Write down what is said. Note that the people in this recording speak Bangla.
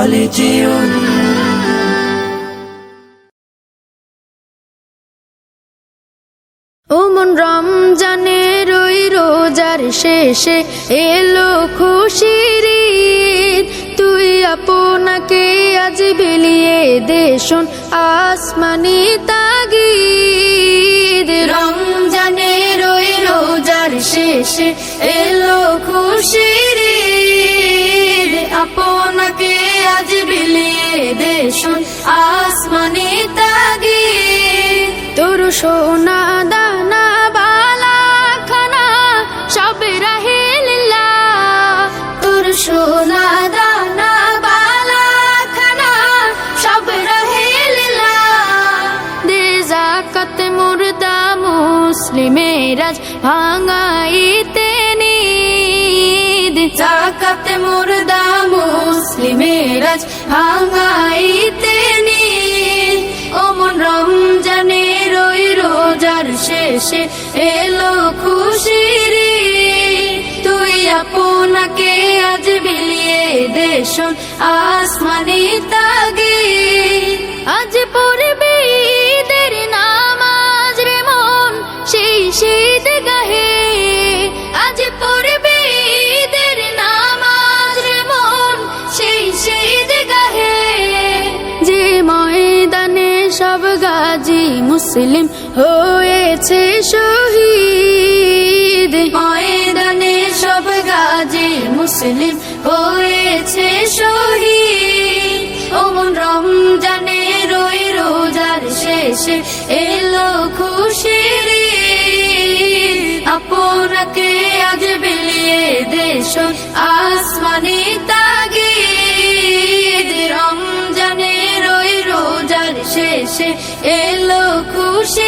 কলেজিয়ন। ও মন রমজানের ওই রোজার শেষে এলো খুশির ঈদ, তুই আপনাকে আজ বিলিয়ে দে শোন আসমানি তাগিদ। রমজানের ওই রোজার শেষে এলো খুশির ঈদ, আপনাকে আজ বিলিয়ে দে শোন আসমানি তাগিদ। তোর সোনা দানা বালা খানা সব রাহে লিল্লাহ, তোর সোনা দানা বালা খানা সব রাহে লিল্লাহ। দে যাকাত মুর্দা মুসলিমের আজ ভাঙাইতে নিদ, যাকাত মুর্দা মুসলিমের আজ ভাঙাইতে নিদ। ও মন রমজানের ওই রোজার শেষে এলো খুশির ঈদ, তুই আপনাকে আজ বিলিয়ে দে শোন আসমানি তাগিদ। আজ পড়বে ঈদের নামাজ রে মন সেই শীত গাহে, আজ পড়বে ঈদের নামাজ রে মন সেই শীত গাহে। যে ময়দানে সব গাজী মুসলিম হয়েছে শহীদ, ময়দানে সব গাজী মুসলিম হয়েছে শহীদ। ও মন রমজানের ওই রোজার শেষে এলো খুশির ঈদ, আপনাকে আজ বিলিয়ে দে শোন আসমানি তাগিদ। রমজানের ওই রোজার শেষে এলো খুশি